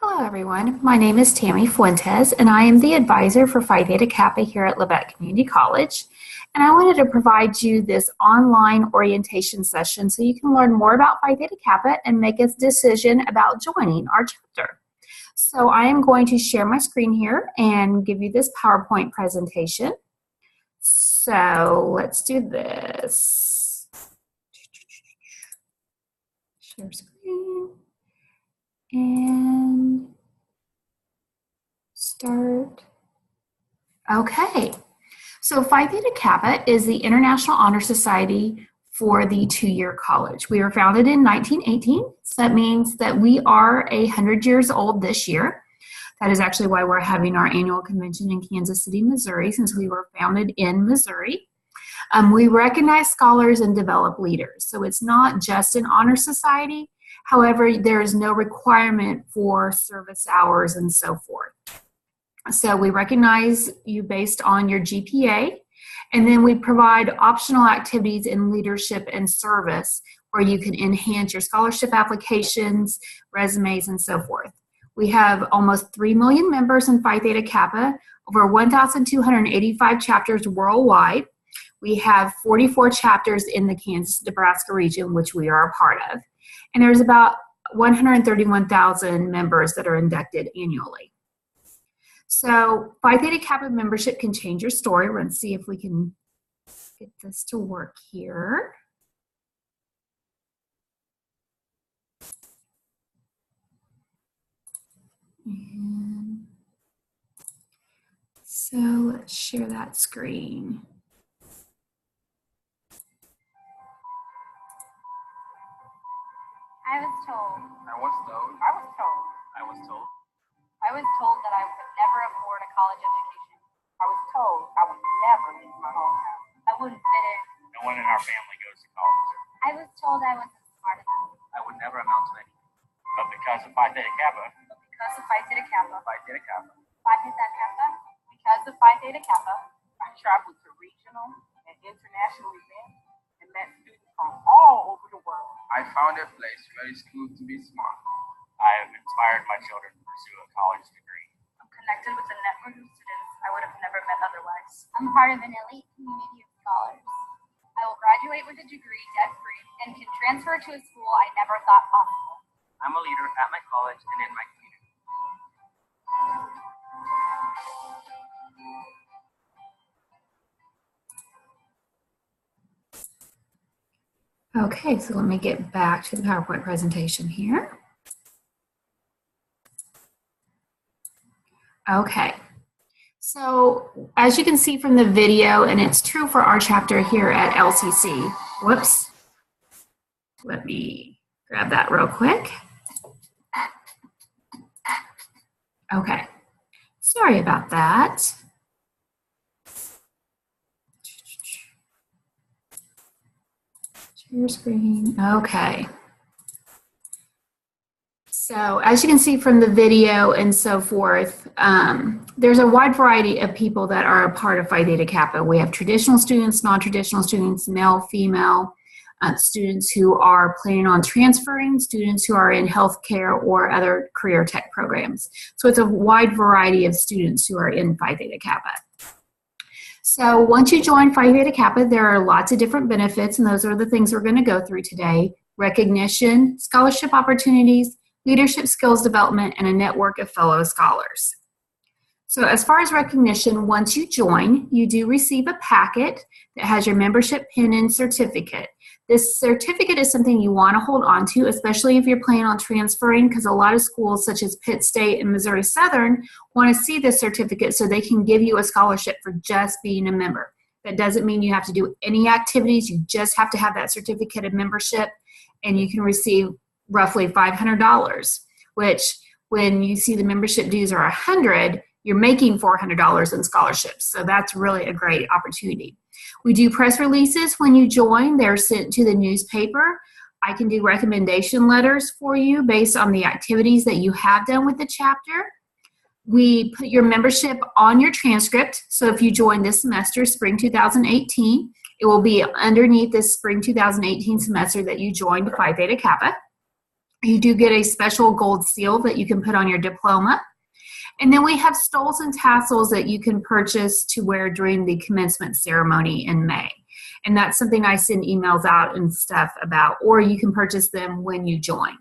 Hello everyone, my name is Tammy Fuentes and I am the advisor for Phi Theta Kappa here at Labette Community College. And I wanted to provide you this online orientation session so you can learn more about Phi Theta Kappa and make a decision about joining our chapter. So I am going to share my screen here and give you this PowerPoint presentation. So let's do this. Share screen. And start. Okay, so Phi Theta Kappa is the International Honor Society for the two-year college. We were founded in 1918, so that means that we are 100 years old this year. That is actually why we're having our annual convention in Kansas City, Missouri, since we were founded in Missouri. We recognize scholars and develop leaders, so it's not just an honor society. However, there is no requirement for service hours and so forth. So we recognize you based on your GPA, and then we provide optional activities in leadership and service where you can enhance your scholarship applications, resumes, and so forth. We have almost 3 million members in Phi Theta Kappa, over 1,285 chapters worldwide. We have 44 chapters in the Kansas-Nebraska region, which we are a part of. And there's about 131,000 members that are inducted annually. So Phi Theta Kappa membership can change your story. We're going to see if we can get this to work here. And so let's share that screen. I was told. I was told. I was told. I was told. I was told that I could never afford a college education. I was told I would never leave my hometown. I wouldn't fit in. No one in our family goes to college. I was told I wasn't smart enough. I would never amount to anything. But because of Phi Theta Kappa, But because of Phi Theta Kappa, Phi Theta Kappa, Phi Theta Kappa, because of Phi Theta Kappa, I traveled to regional and international events and met students from all over the world. I found a place where it's cool to be smart. I have inspired my children to pursue a college degree. I'm connected with a network of students I would have never met otherwise. I'm part of an elite community of scholars. I will graduate with a degree debt-free and can transfer to a school I never thought possible. I'm a leader at my college and in my community. Okay, so let me get back to the PowerPoint presentation here. Okay, so as you can see from the video, and it's true for our chapter here at LCC, whoops, let me grab that real quick. Okay, sorry about that. Share screen, okay. So as you can see from the video and so forth, there's a wide variety of people that are a part of Phi Theta Kappa. We have traditional students, non-traditional students, male, female, students who are planning on transferring, students who are in healthcare or other career tech programs. So it's a wide variety of students who are in Phi Theta Kappa. So once you join Phi Theta Kappa, there are lots of different benefits, and those are the things we're going to go through today. Recognition, scholarship opportunities, leadership skills development, and a network of fellow scholars. So as far as recognition, once you join, you do receive a packet that has your membership pin and certificate. This certificate is something you want to hold on to, especially if you're planning on transferring, because a lot of schools such as Pitt State and Missouri Southern want to see this certificate so they can give you a scholarship for just being a member. That doesn't mean you have to do any activities. You just have to have that certificate of membership, and you can receive roughly $500, which when you see the membership dues are $100, you're making $400 in scholarships. So that's really a great opportunity. We do press releases when you join. They're sent to the newspaper. I can do recommendation letters for you based on the activities that you have done with the chapter. We put your membership on your transcript. So if you join this semester, spring 2018, it will be underneath this spring 2018 semester that you joined Phi Theta Kappa. You do get a special gold seal that you can put on your diploma. And then we have stoles and tassels that you can purchase to wear during the commencement ceremony in May. And that's something I send emails out and stuff about, or you can purchase them when you join.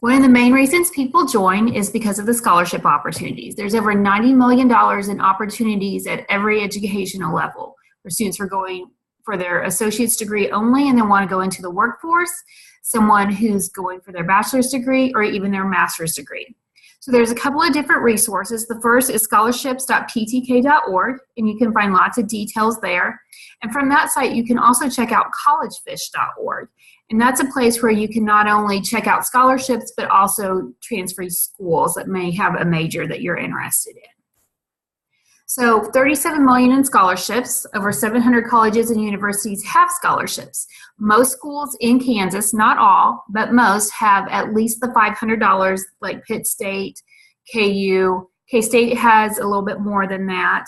One of the main reasons people join is because of the scholarship opportunities. There's over $90 million in opportunities at every educational level for students who are going for their associate's degree only and then want to go into the workforce, someone who's going for their bachelor's degree, or even their master's degree. So there's a couple of different resources. The first is scholarships.ptk.org, and you can find lots of details there. And from that site, you can also check out collegefish.org. And that's a place where you can not only check out scholarships, but also transfer schools that may have a major that you're interested in. So 37 million in scholarships. Over 700 colleges and universities have scholarships. Most schools in Kansas, not all, but most have at least the $500, like Pitt State, KU. K-State has a little bit more than that.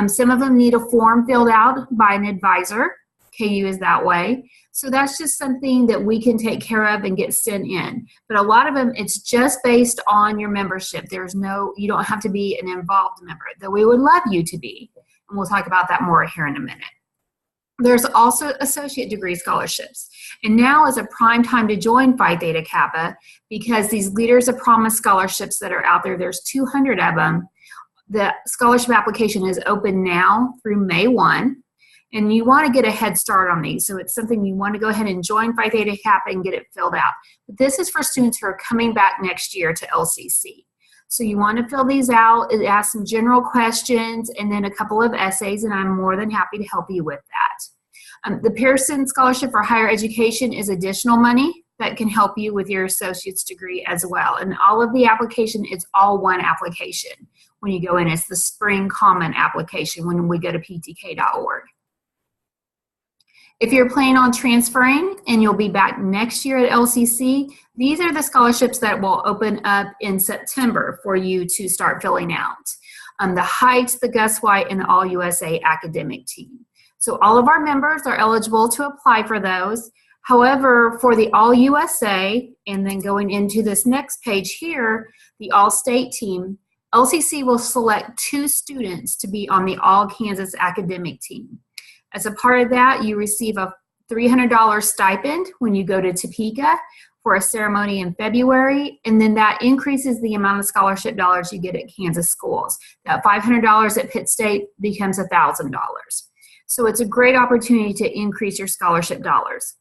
Some of them need a form filled out by an advisor. KU is that way. So that's just something that we can take care of and get sent in. But a lot of them, it's just based on your membership. You don't have to be an involved member, though we would love you to be. And we'll talk about that more here in a minute. There's also associate degree scholarships. And now is a prime time to join Phi Theta Kappa because these Leaders of Promise scholarships that are out there, there's 200 of them. The scholarship application is open now through May 1. And you want to get a head start on these. So it's something you want to go ahead and join Phi Theta Kappa and get it filled out. But this is for students who are coming back next year to LCC. So you want to fill these out. It asks some general questions and then a couple of essays, and I'm more than happy to help you with that. The Pearson Scholarship for Higher Education is additional money that can help you with your associate's degree as well. And all of the application is all one application. When you go in, it's the Spring Common application when we go to ptk.org. If you're planning on transferring and you'll be back next year at LCC, these are the scholarships that will open up in September for you to start filling out. The Heights, the Gus White, and the All USA Academic Team. So all of our members are eligible to apply for those. However, for the All USA, and then going into this next page here, the All State Team, LCC will select 2 students to be on the All Kansas Academic Team. As a part of that, you receive a $300 stipend when you go to Topeka for a ceremony in February, and then that increases the amount of scholarship dollars you get at Kansas schools. That $500 at Pitt State becomes $1,000. So it's a great opportunity to increase your scholarship dollars.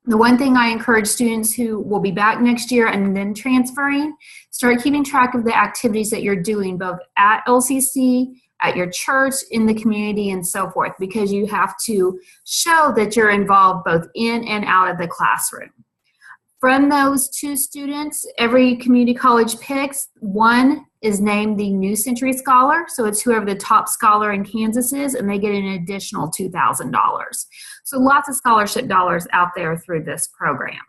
The one thing I encourage students who will be back next year and then transferring, start keeping track of the activities that you're doing both at LCC, at your church, in the community, and so forth, because you have to show that you're involved both in and out of the classroom. From those 2 students, every community college picks, one is named the New Century Scholar, so it's whoever the top scholar in Kansas is, and they get an additional $2,000. So lots of scholarship dollars out there through this program.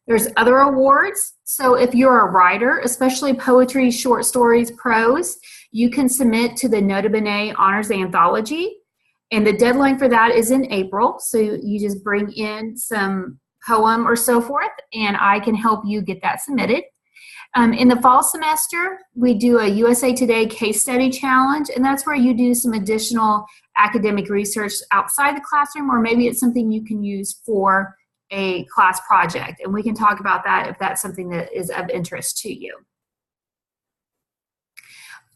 There's other awards. So if you're a writer, especially poetry, short stories, prose, you can submit to the Nota Bene Honors Anthology. And the deadline for that is in April. So you just bring in some poem or so forth, and I can help you get that submitted. In the fall semester, we do a USA Today case study challenge, and that's where you do some additional academic research outside the classroom, or maybe it's something you can use for a class project, and we can talk about that if that's something that is of interest to you.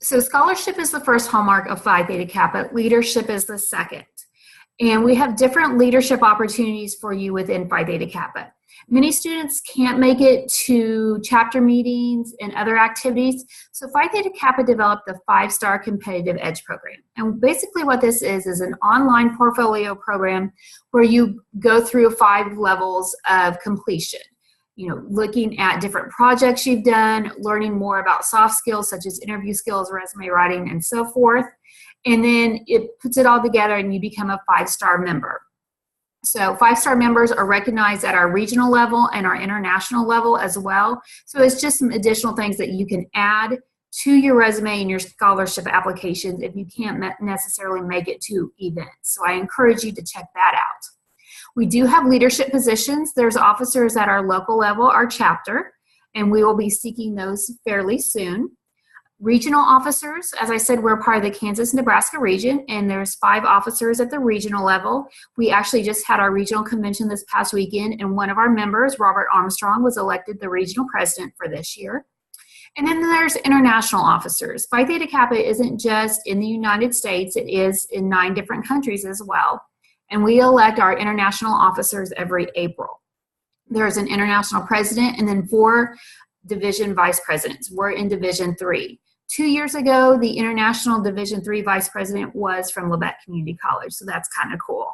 So scholarship is the first hallmark of Phi Theta Kappa. Leadership is the second. And we have different leadership opportunities for you within Phi Theta Kappa. Many students can't make it to chapter meetings and other activities, so Phi Theta Kappa developed the 5-Star Competitive Edge program. And basically what this is an online portfolio program where you go through 5 levels of completion. You know, looking at different projects you've done, learning more about soft skills such as interview skills, resume writing, and so forth. And then it puts it all together and you become a 5-star member. So 5-star members are recognized at our regional level and our international level as well. So it's just some additional things that you can add to your resume and your scholarship applications if you can't necessarily make it to events. So I encourage you to check that out. We do have leadership positions. There's officers at our local level, our chapter, and we will be seeking those fairly soon. Regional officers, as I said, we're part of the Kansas-Nebraska region, and there's 5 officers at the regional level. We actually just had our regional convention this past weekend, and one of our members, Robert Armstrong, was elected the regional president for this year. And then there's international officers. Phi Theta Kappa isn't just in the United States, it is in 9 different countries as well. And we elect our international officers every April. There's an international president and then 4 division vice presidents. We're in Division 3. 2 years ago, the international Division 3 vice president was from Labette Community College, so that's kind of cool.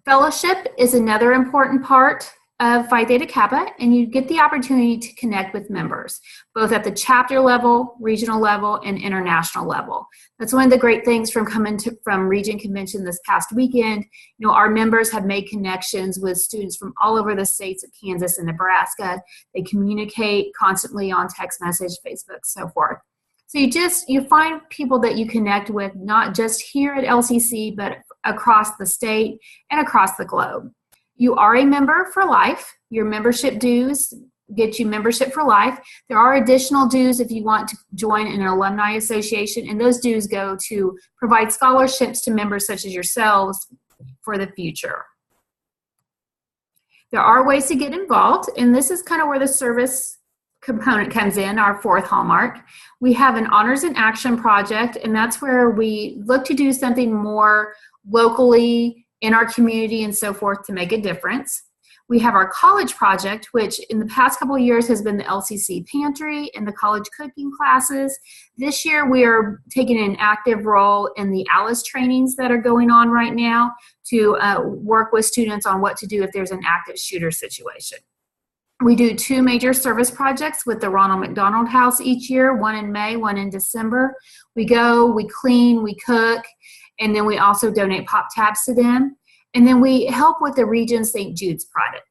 Fellowship is another important part of Phi Theta Kappa, and you get the opportunity to connect with members, both at the chapter level, regional level, and international level. That's one of the great things from coming from Region Convention this past weekend. You know, our members have made connections with students from all over the states of Kansas and Nebraska. They communicate constantly on text message, Facebook, so forth. So you find people that you connect with, not just here at LCC, but across the state and across the globe. You are a member for life. Your membership dues get you membership for life. There are additional dues if you want to join an alumni association, and those dues go to provide scholarships to members such as yourselves for the future. There are ways to get involved, and this is kind of where the service component comes in, our 4th hallmark. We have an Honors in Action project, and that's where we look to do something more locally in our community and so forth to make a difference. We have our college project, which in the past couple of years has been the LCC pantry and the college cooking classes. This year we are taking an active role in the ALICE trainings that are going on right now to work with students on what to do if there's an active shooter situation. We do 2 major service projects with the Ronald McDonald House each year, one in May, one in December. We go, we clean, we cook, and then we also donate pop tabs to them. And then we help with the Region St. Jude's project.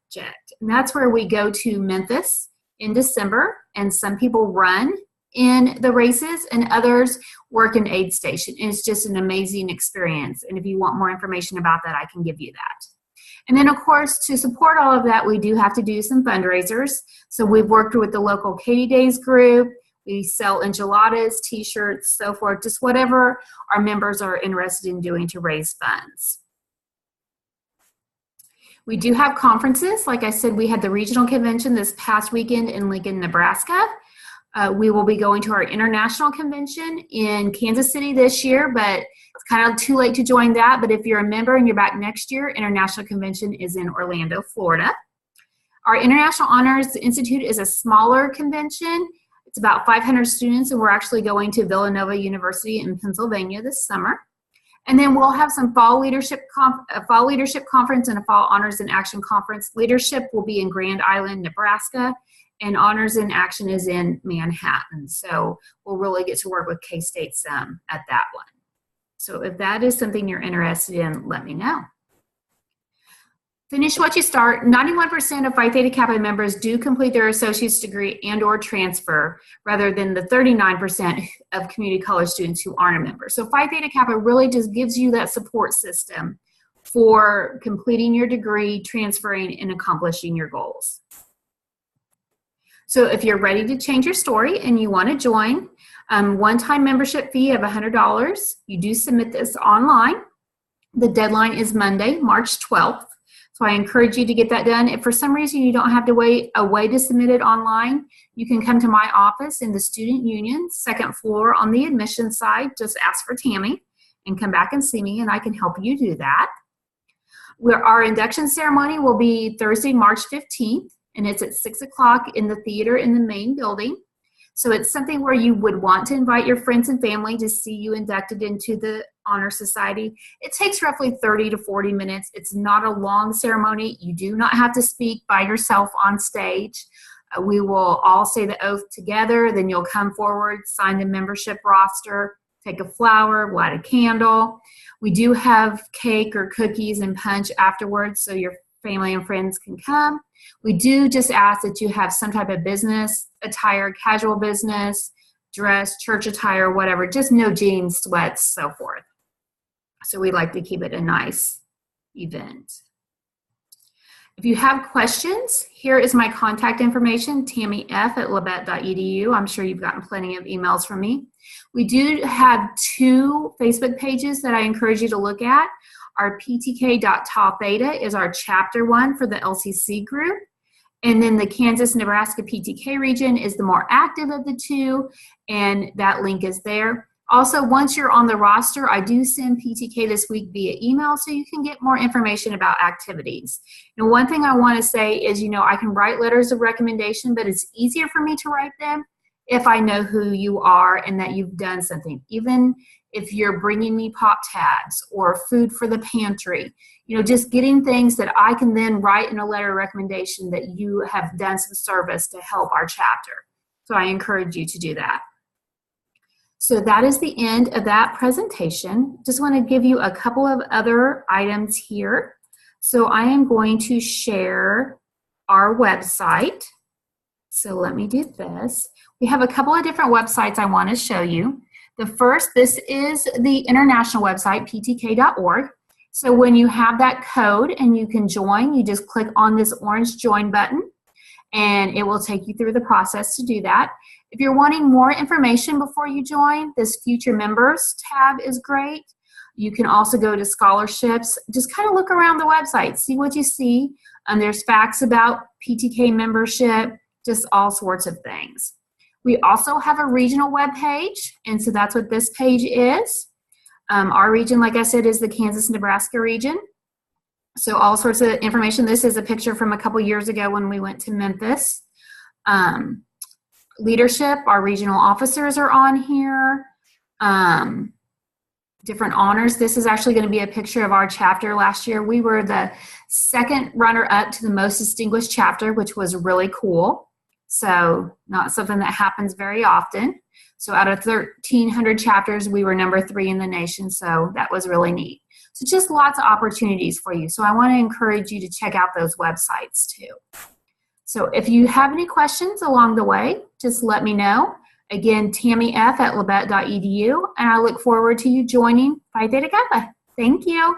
And that's where we go to Memphis in December, and some people run in the races and others work in aid station. And it's just an amazing experience. And if you want more information about that, I can give you that. And then, of course, to support all of that, we do have to do some fundraisers. So we've worked with the local Katie Days group. We sell enchiladas, t-shirts, so forth, just whatever our members are interested in doing to raise funds. We do have conferences. Like I said, we had the regional convention this past weekend in Lincoln, Nebraska. We will be going to our international convention in Kansas City this year, but it's kind of too late to join that. But if you're a member and you're back next year, international convention is in Orlando, Florida. Our International Honors Institute is a smaller convention. It's about 500 students, and we're actually going to Villanova University in Pennsylvania this summer. And then we'll have some fall leadership conference and a fall Honors in Action conference. Leadership will be in Grand Island, Nebraska, and Honors in Action is in Manhattan. So we'll really get to work with K-State some at that one. So if that is something you're interested in, let me know. Finish what you start. 91% of Phi Theta Kappa members do complete their associate's degree and or transfer, rather than the 39% of community college students who aren't a member. So Phi Theta Kappa really just gives you that support system for completing your degree, transferring, and accomplishing your goals. So if you're ready to change your story and you want to join, one-time membership fee of $100. You do submit this online. The deadline is Monday, March 12th. So I encourage you to get that done. If for some reason you don't have to wait a way to submit it online, you can come to my office in the Student Union, 2nd floor on the admission side. Just ask for Tammy and come back and see me, and I can help you do that. Our induction ceremony will be Thursday, March 15th, and it's at 6 o'clock in the theater in the main building. So it's something where you would want to invite your friends and family to see you inducted into the Honor Society. It takes roughly 30 to 40 minutes. It's not a long ceremony. You do not have to speak by yourself on stage. We will all say the oath together. Then you'll come forward, sign the membership roster, take a flower, light a candle. We do have cake or cookies and punch afterwards, so your family and friends can come. We do just ask that you have some type of business attire, casual business, dress, church attire, whatever, just no jeans, sweats, so forth. So we like to keep it a nice, event. If you have questions, here is my contact information, tammyf@labette.edu. I'm sure you've gotten plenty of emails from me. We do have 2 Facebook pages that I encourage you to look at. Our PTK.Tau Theta is our chapter one for the LCC group. And then the Kansas-Nebraska PTK region is the more active of the 2, and that link is there. Also, once you're on the roster, I do send PTK this week via email so you can get more information about activities. And one thing I want to say is, I can write letters of recommendation, but it's easier for me to write them if I know who you are and that you've done something. Even if you're bringing me pop tabs or food for the pantry, just getting things that I can then write in a letter of recommendation that you have done some service to help our chapter. So I encourage you to do that. So that is the end of that presentation. Just want to give you a couple of other items here. So I am going to share our website. So let me do this. We have a couple of different websites I want to show you. The first, this is the international website, ptk.org. So when you have that code and you can join, you just click on this orange join button and it will take you through the process to do that. If you're wanting more information before you join, this Future Members tab is great. You can also go to scholarships. Just kind of look around the website, see what you see. There's facts about PTK membership, just all sorts of things. We also have a regional web page, and so that's what this page is. Our region, like I said, is the Kansas-Nebraska region. So all sorts of information. This is a picture from a couple years ago when we went to Memphis. Leadership, our regional officers are on here. Different honors. This is actually going to be a picture of our chapter last year. We were the 2nd runner-up to the most distinguished chapter, which was really cool. So not something that happens very often. So out of 1,300 chapters, we were number 3 in the nation. So that was really neat. So just lots of opportunities for you. So I want to encourage you to check out those websites too. So if you have any questions along the way, just let me know. Again, tammyf@labette.edu, and I look forward to you joining Phi Theta Kappa. Thank you.